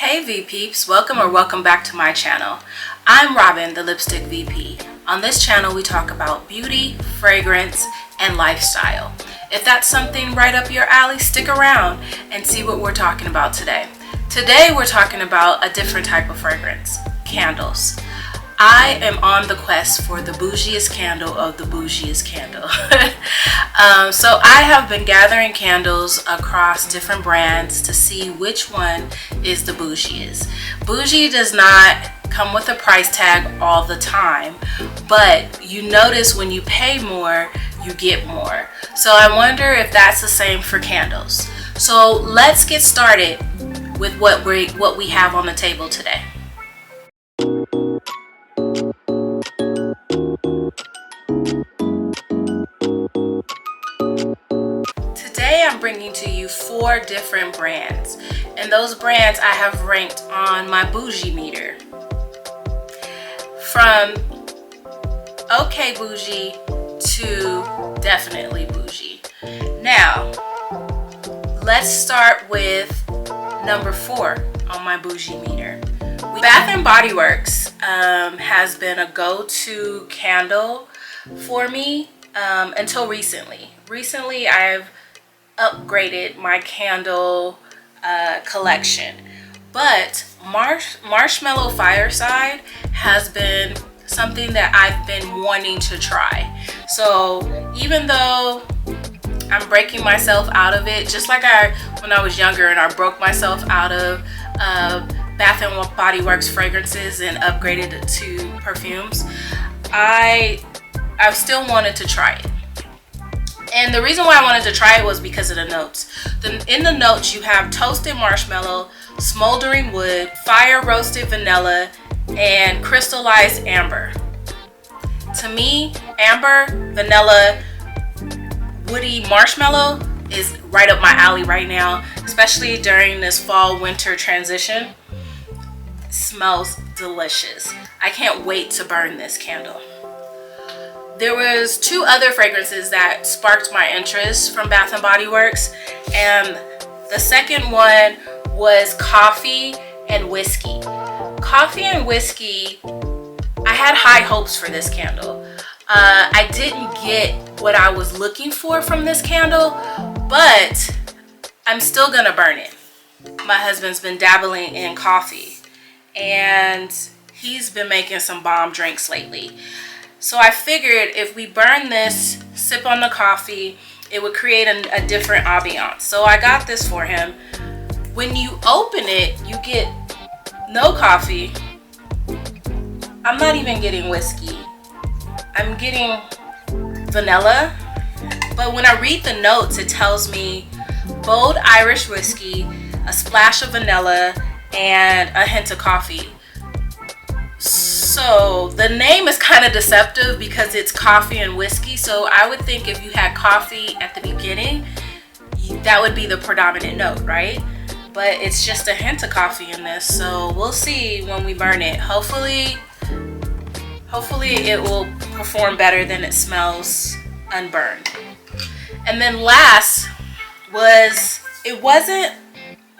Hey VPeepz, welcome back to my channel. I'm Robin, the Lipstick VP. On this channel we talk about beauty, fragrance, and lifestyle. If that's something right up your alley, stick around and see what we're talking about today. Today we're talking about a different type of fragrance, candles. I am on the quest for the bougiest candle of the bougiest candle. So I have been gathering candles across different brands to see which one is the bougiest. Boujee does not come with a price tag all the time, but you notice when you pay more, you get more. So I wonder if that's the same for candles. So let's get started with what we have on the table today. Today I'm bringing to you 4 different brands, and those brands I have ranked on my Boujee meter, from okay Boujee to definitely Boujee. Now let's start with number 4 on my Boujee meter. Bath & Body Works has been a go-to candle for me until recently. Recently I've upgraded my candle collection, but Marshmallow Fireside has been something that I've been wanting to try. So even though I'm breaking myself out of it, just like when I was younger and I broke myself out of Bath & Body Works fragrances and upgraded it to perfumes, I've still wanted to try it. And the reason why I wanted to try it was because of the notes. In the notes you have toasted marshmallow, smoldering wood, fire roasted vanilla, and crystallized amber. To me, amber, vanilla, woody marshmallow is right up my alley right now, especially during this fall winter transition. It smells delicious. I can't wait to burn this candle. There was 2 other fragrances that sparked my interest from Bath & Body Works, and the second one was coffee and whiskey. Coffee and whiskey, I had high hopes for this candle. I didn't get what I was looking for from this candle, but I'm still gonna burn it. My husband's been dabbling in coffee, and he's been making some bomb drinks lately. So I figured if we burn this, sip on the coffee, it would create a different ambiance. So I got this for him. When you open it, you get no coffee. I'm not even getting whiskey. I'm getting vanilla. But when I read the notes, it tells me bold Irish whiskey, a splash of vanilla, and a hint of coffee. So the name is kind of deceptive because it's coffee and whiskey. So I would think if you had coffee at the beginning, that would be the predominant note, right? But it's just a hint of coffee in this. So we'll see when we burn it. Hopefully it will perform better than it smells unburned. And then last it wasn't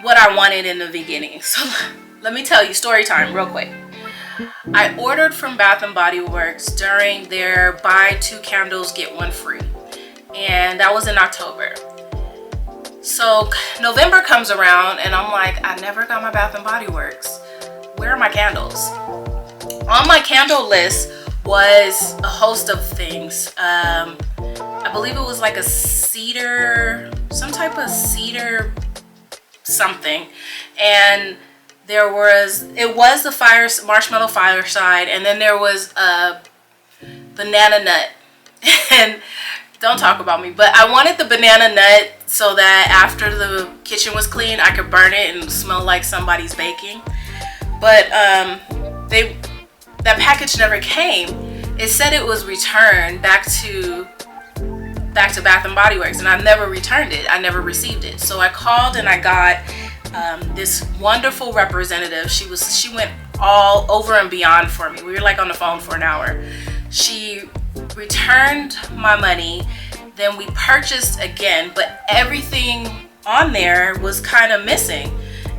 what I wanted in the beginning. So let me tell you, story time real quick. I ordered from Bath & Body Works during their buy 2 candles get 1 free, and that was in October. So November comes around and I'm like, I never got my Bath & Body Works. Where are my candles? On my candle list was a host of things. I believe it was like a cedar, some type of cedar something, and it was the Marshmallow Fireside, and then there was a banana nut. And don't talk about me, but I wanted the banana nut so that after the kitchen was clean, I could burn it and smell like somebody's baking. But that package never came. It said it was returned back to Bath & Body Works, and I never returned it. I never received it. So I called and I got this wonderful representative. She went all over and beyond for me. We were like on the phone for an hour. She returned my money, then we purchased again, but everything on there was kind of missing.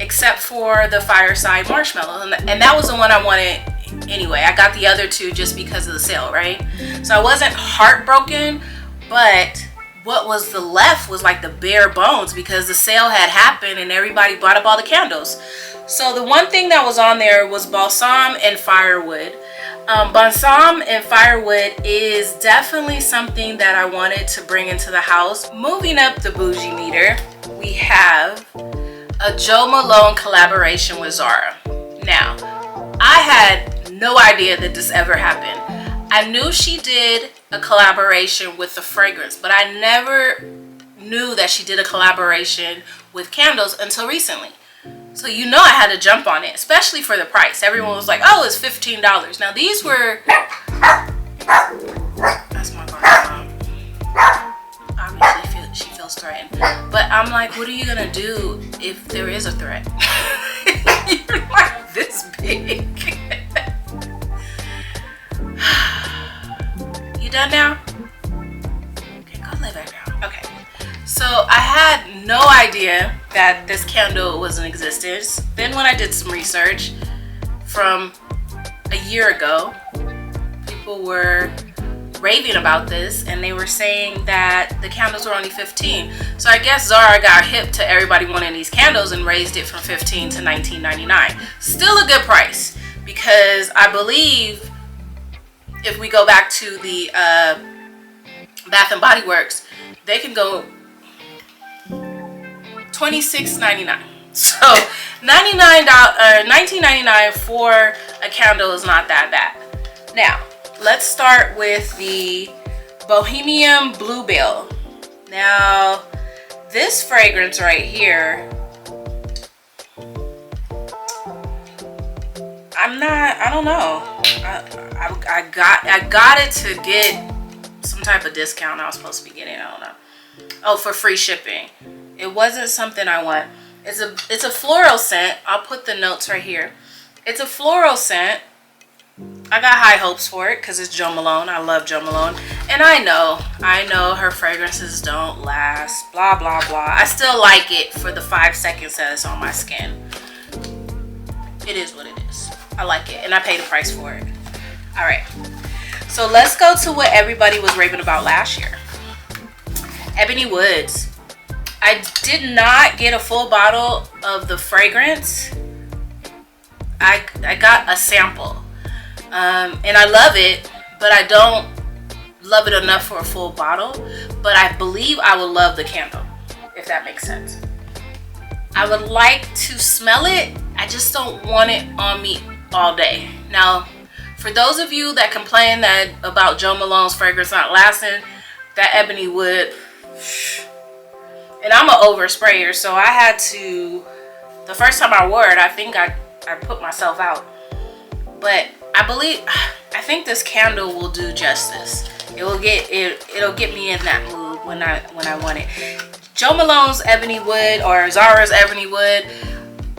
except for the Fireside Marshmallow. And that was the one I wanted anyway. I got the other two just because of the sale, right? So I wasn't heartbroken, but what was the left was like the bare bones because the sale had happened and everybody bought up all the candles. So the one thing that was on there was balsam and firewood. Balsam and firewood is definitely something that I wanted to bring into the house. Moving up the bougie meter, we have a Joe Malone collaboration with Zara. Now, I had no idea that this ever happened. I knew she did a collaboration with the fragrance, but I never knew that she did a collaboration with candles until recently. So you know I had to jump on it, especially for the price. Everyone was like, oh, it's $15. Now these were... That's my mom. Obviously she feels threatened. But I'm like, what are you going to do if there is a threat? You're like this big. You done now? Okay, go lay back down. Okay. So I had no idea that this candle was in existence. Then when I did some research from a year ago, people were raving about this and they were saying that the candles were only 15. So I guess Zara got hip to everybody wanting these candles and raised it from 15 to $19.99. Still a good price because I believe if we go back to the Bath and Body Works, they can go $26.99. So $19.99 for a candle is not that bad. Now let's start with the Bohemian Bluebell. Now this fragrance right here, I don't know. I got it to get some type of discount I was supposed to be getting. I don't know. Oh, for free shipping. It wasn't something I want. It's a floral scent. I'll put the notes right here. It's a floral scent. I got high hopes for it because it's Joe Malone. I love Joe Malone. And I know her fragrances don't last. Blah, blah, blah. I still like it for the 5 seconds that it's on my skin. It is what it is. I like it. And I paid the price for it. All right. So let's go to what everybody was raving about last year. Ebony Woods. I did not get a full bottle of the fragrance. I got a sample. And I love it, but I don't love it enough for a full bottle. But I believe I will love the candle, if that makes sense. I would like to smell it. I just don't want it on me all day. Now, for those of you that complain that about Joe Malone's fragrance not lasting, that Ebony Wood, and I'm an oversprayer, so I had to, the first time I wore it, I think I put myself out. But I think this candle will do justice. It'll get me in that mood when I want it. Joe Malone's Ebony Wood or Zara's Ebony Wood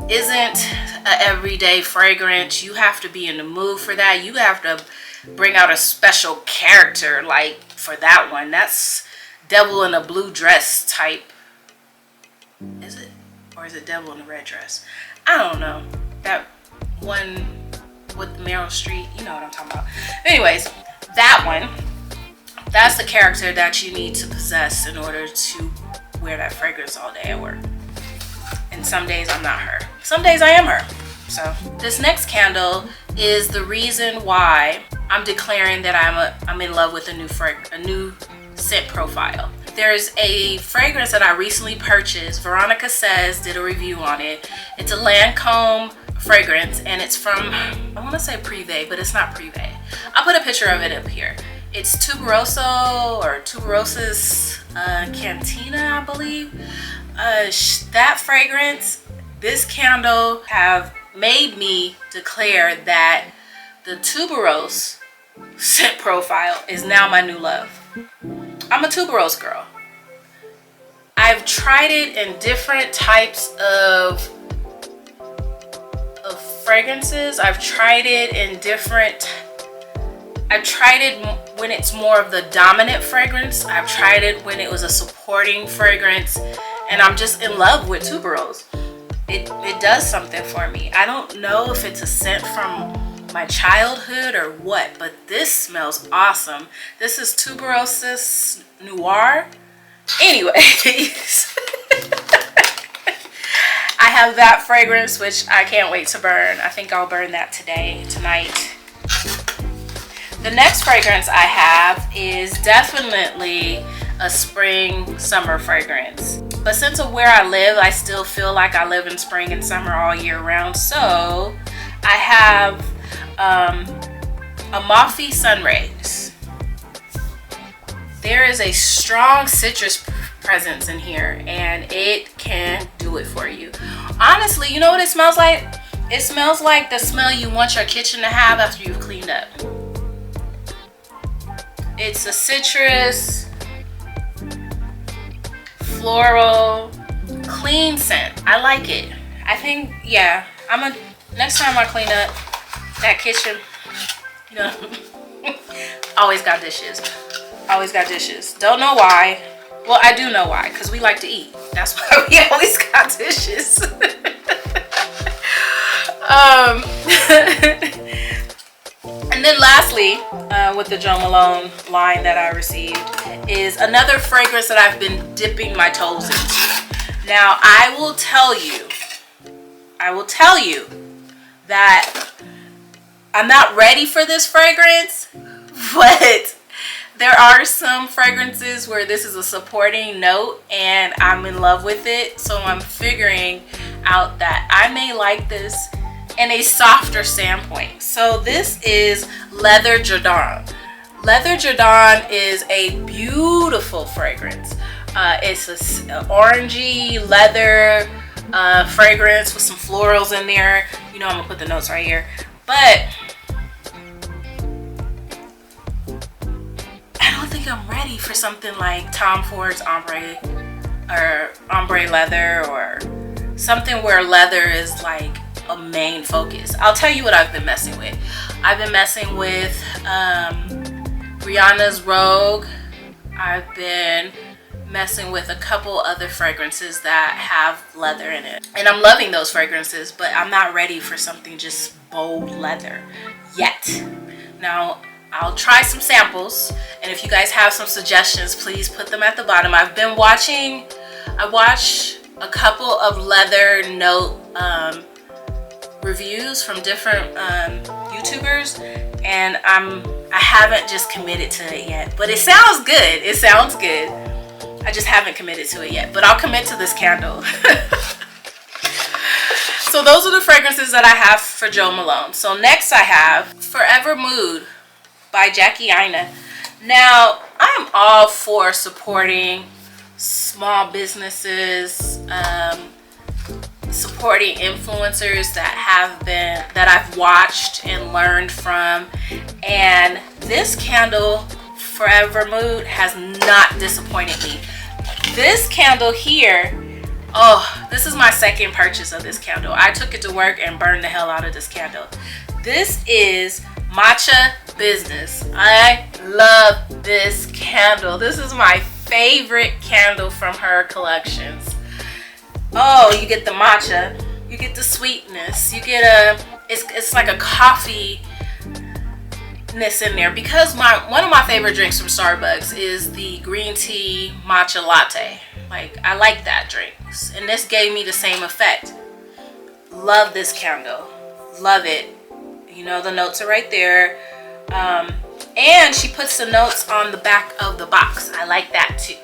isn't an everyday fragrance. You have to be in the mood for that. You have to bring out a special character like for that one. That's Devil in a Blue Dress type. Is it? Or is it Devil in a Red Dress? I don't know. That one with Meryl Streep, you know what I'm talking about. Anyways, that one, that's the character that you need to possess in order to wear that fragrance all day at work. And some days I'm not her. Some days I am her. So this next candle is the reason why I'm declaring that I'm in love with a new scent profile. There's a fragrance that I recently purchased. Veronica Says did a review on it. It's a Lancome fragrance and it's from, I want to say Privé, but it's not Privé. I'll put a picture of it up here. It's Tuberoso or Tuberosa's Cantina, I believe. That fragrance, this candle have made me declare that the Tuberose scent profile is now my new love. I'm a tuberose girl. I've tried it in different types of fragrances. I've tried it when it's more of the dominant fragrance. I've tried it when it was a supporting fragrance, and I'm just in love with tuberose. it does something for me. I don't know if it's a scent from my childhood or what, but this smells awesome. This is Tuberoses Noir. Anyways, I have that fragrance, which I can't wait to burn. I think I'll burn that tonight. The next fragrance I have is definitely a spring summer fragrance. But since of where I live, I still feel like I live in spring and summer all year round. So I have Amalfi Sunrays. There is a strong citrus presence in here, and it can do it for you. Honestly, you know what it smells like? It smells like the smell you want your kitchen to have after you've cleaned up. It's a citrus, floral, clean scent. I like it. I think, yeah, next time I clean up that kitchen, you know, always got dishes. Always got dishes. Don't know why. Well, I do know why, because we like to eat. That's why we always got dishes. And then lastly, with the Jo Malone line that I received is another fragrance that I've been dipping my toes into. Now, I will tell you that I'm not ready for this fragrance, but there are some fragrances where this is a supporting note and I'm in love with it. So I'm figuring out that I may like this in a softer standpoint. So this is Leather Jardin. Leather Jardin is a beautiful fragrance. It's an orangey leather fragrance with some florals in there. You know, I'm gonna put the notes right here. But I don't think I'm ready for something like Tom Ford's ombre leather, or something where leather is like a main focus. I'll tell you what I've been messing with. I've been messing with Rihanna's Rogue. I've been messing with a couple other fragrances that have leather in it, and I'm loving those fragrances, but I'm not ready for something just bold leather yet. Now, I'll try some samples, and if you guys have some suggestions, please put them at the bottom. I watch a couple of leather note reviews from different YouTubers, and I haven't just committed to it yet, but it sounds good. It sounds good. I just haven't committed to it yet, but I'll commit to this candle. So those are the fragrances that I have for Jo Malone. So next I have Forever Mood by Jackie Aina. Now, I'm all for supporting small businesses, supporting influencers that I've watched and learned from, and this candle, Forever Mood, has not disappointed me. This candle here, oh, this is my second purchase of this candle. I took it to work and burned the hell out of this candle. This is Matcha Business. I love this candle. This is my favorite candle from her collections. Oh, you get the matcha, you get the sweetness, you get it's like a coffee ness in there, because one of my favorite drinks from Starbucks is the green tea matcha latte. Like, I like that drink, and this gave me the same effect. Love this candle, love it. You know, the notes are right there, and she puts the notes on the back of the box. I like that too.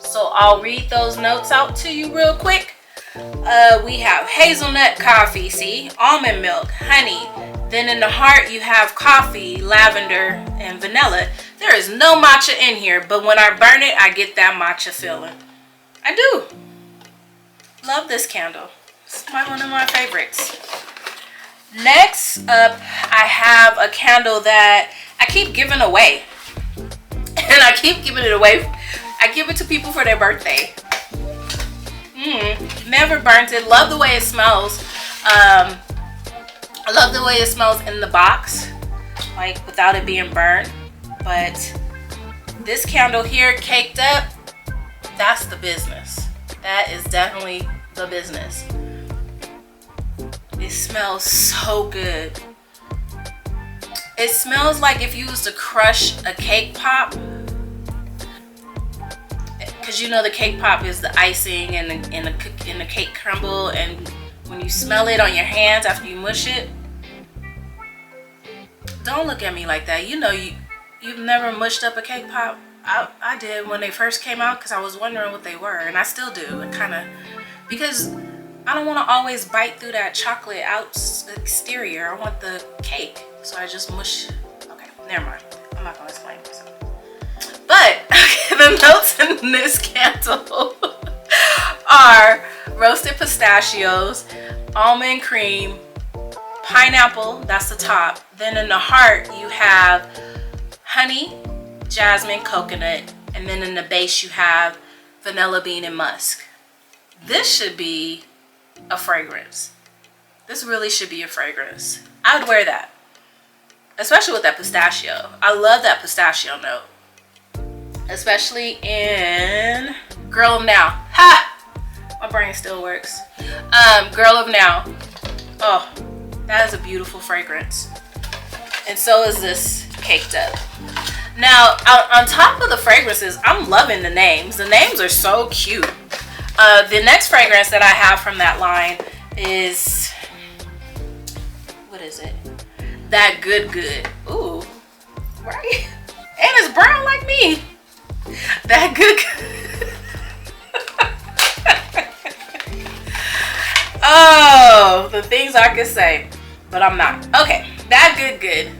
So I'll read those notes out to you real quick. We have hazelnut coffee, see, almond milk, honey. Then in the heart you have coffee, lavender, and vanilla. There is no matcha in here, but when I burn it, I get that matcha feeling. I do. Love this candle. It's one of my favorites. Next up, I have a candle that I keep giving away. And I keep giving it away. I give it to people for their birthday. Never burnt it. Love the way it smells. I love the way it smells in the box, like without it being burned. But this candle here, caked up, that's the business. That is definitely the business. smells so good. It smells like if you used to crush a cake pop. Because you know the cake pop is the icing and the cake crumble, and when you smell it on your hands after you mush it. Don't look at me like that. You know you've never mushed up a cake pop. I did when they first came out because I was wondering what they were, and I still do. Because I don't want to always bite through that chocolate exterior. I want the cake, so I just mush. Okay, never mind. I'm not gonna explain myself. But okay, the notes in this candle are roasted pistachios, almond cream, pineapple, that's the top. Then in the heart you have honey, jasmine, coconut, and then in the base you have vanilla bean and musk. This should be a fragrance. This really should be a fragrance. I would wear that, especially with that pistachio. I love that pistachio note. Especially in Girl of Now. Ha! My brain still works. Girl of Now. Oh, that is a beautiful fragrance. And so is this caked up. Now, on top of the fragrances, I'm loving the names. The names are so cute. The next fragrance that I have from that line is, what is it? That Good Good. Ooh, right? And it's brown like me. That Good Good. Oh, the things I could say, but I'm not. Okay, That Good Good.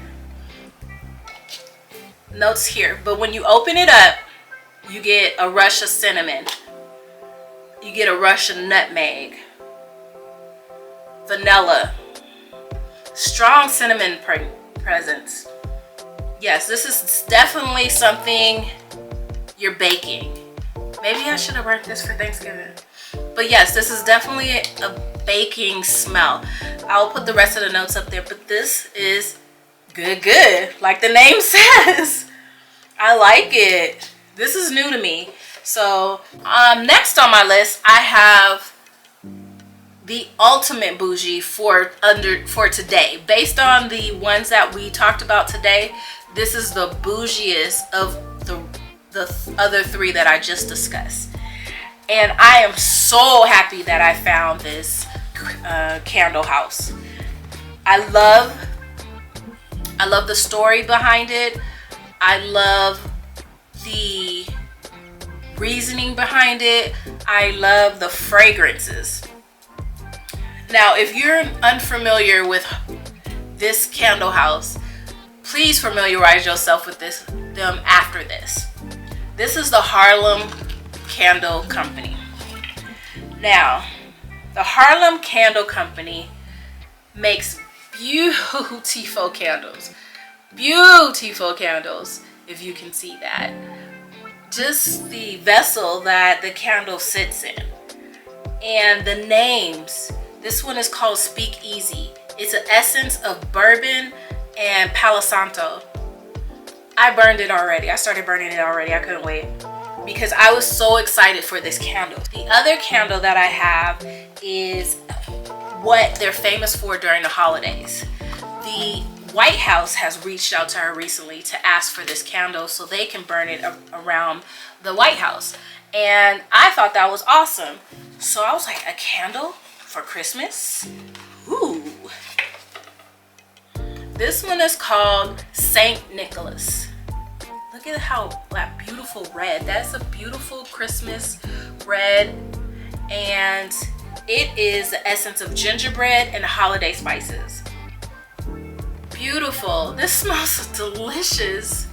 Notes here, but when you open it up, you get a rush of cinnamon. You get a rush of nutmeg, vanilla, strong cinnamon presence. Yes, this is definitely something you're baking. Maybe I should have burnt this for Thanksgiving. But yes, this is definitely a baking smell. I'll put the rest of the notes up there, but this is good, like the name says. I like it. This is new to me. So next on my list, I have the ultimate bougie for today. Based on the ones that we talked about today, this is the bougiest of the other three that I just discussed. And I am so happy that I found this candle house. I love the story behind it. I love the reasoning behind it. I love the fragrances. Now, if you're unfamiliar with this candle house, please familiarize yourself with them after this. This is the Harlem Candle Company. Now, the Harlem Candle Company makes beautiful candles. Beautiful candles, if you can see that. Just the vessel that the candle sits in. And the names. This one is called Speak Easy. It's an essence of bourbon and Palo Santo. I burned it already. I started burning it already. I couldn't wait because I was so excited for this candle. The other candle that I have is what they're famous for during the holidays. The White House has reached out to her recently to ask for this candle so they can burn it around the White House. And I thought that was awesome. So I was like, a candle for Christmas? Ooh. This one is called Saint Nicholas. Look at that beautiful red. That's a beautiful Christmas red. And it is the essence of gingerbread and holiday spices. Beautiful. This smells delicious.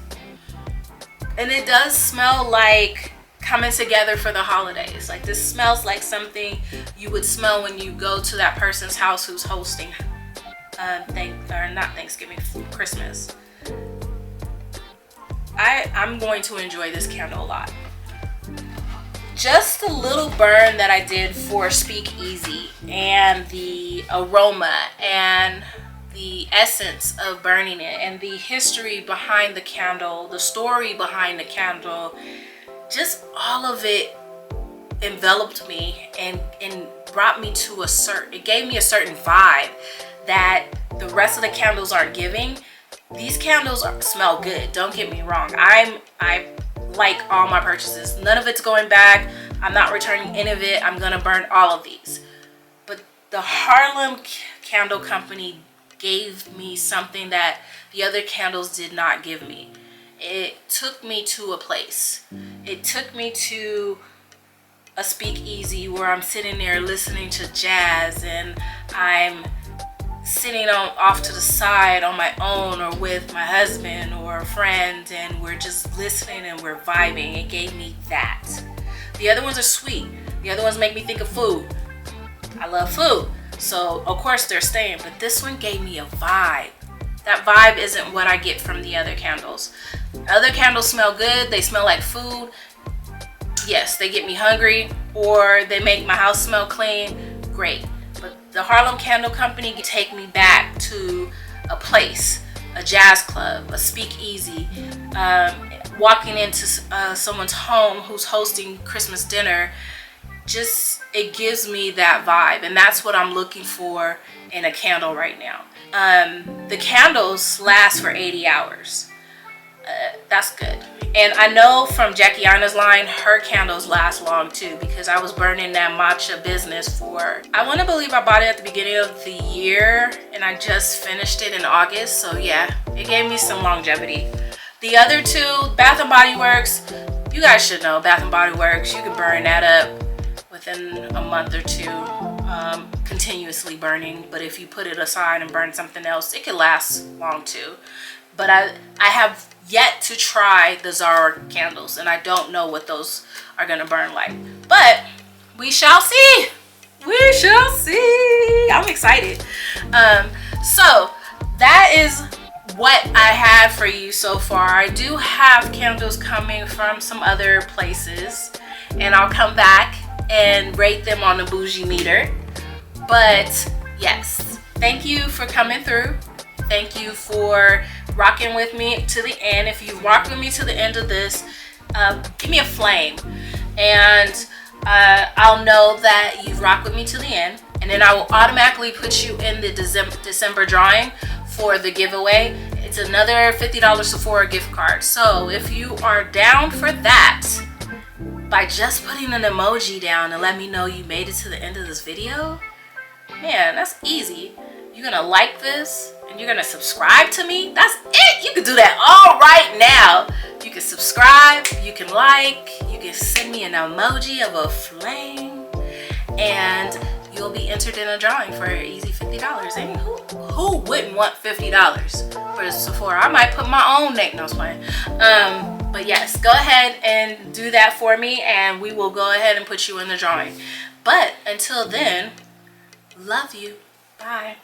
And it does smell like coming together for the holidays. Like this smells like something you would smell when you go to that person's house who's hosting not Thanksgiving, Christmas. I'm going to enjoy this candle a lot. Just the little burn that I did for Speak Easy and the aroma and the essence of burning it and the history behind the candle, the story behind the candle, just all of it enveloped me and brought me to it gave me a certain vibe that the rest of the candles aren't giving. These candles smell good, don't get me wrong. I like all my purchases. None of it's going back. I'm not returning any of it. I'm gonna burn all of these. But the Harlem Candle Company gave me something that the other candles did not give me. It took me to a place. It took me to a speakeasy where I'm sitting there listening to jazz, and I'm sitting off to the side on my own or with my husband or a friend, and we're just listening and we're vibing. It gave me that. The other ones are sweet. The other ones make me think of food. I love food, so of course they're staying, but this one gave me a vibe. That vibe isn't what I get from the other candles. Other candles smell good, they smell like food. Yes, they get me hungry, or they make my house smell clean. Great. But the Harlem Candle Company take me back to a place, a jazz club, a speakeasy, walking into someone's home who's hosting Christmas dinner. Just, it gives me that vibe, and that's what I'm looking for in a candle right now. The candles last for 80 hours. That's good. And I know from Jackie Anna's line, her candles last long too, because I was burning that matcha business for, I want to believe I bought it at the beginning of the year, and I just finished it in August. So yeah, it gave me some longevity. The other two, Bath and Body Works, you guys should know Bath and Body Works, you can burn that up within a month or two, continuously burning. But if you put it aside and burn something else, it could last long too. But I have yet to try the Zara candles, and I don't know what those are gonna burn like, but we shall see. We shall see. I'm excited. So that is what I have for you so far. I do have candles coming from some other places, and I'll come back and rate them on the Boujee meter. But yes, thank you for coming through. Thank you for rocking with me to the end. If you rock with me to the end of this, give me a flame, and I'll know that you rock with me to the end, and then I will automatically put you in the December drawing for the giveaway. It's another $50 Sephora gift card. So if you are down for that, by just putting an emoji down and let me know you made it to the end of this video, man, that's easy. You're gonna like this and you're gonna subscribe to me. That's it. You can do that all right now. You can subscribe, you can like, you can send me an emoji of a flame, and you'll be entered in a drawing for an easy $50. And who wouldn't want $50 for Sephora? I might put my own name. No, I was playing. But yes, go ahead and do that for me, and we will go ahead and put you in the drawing. But until then, love you. Bye.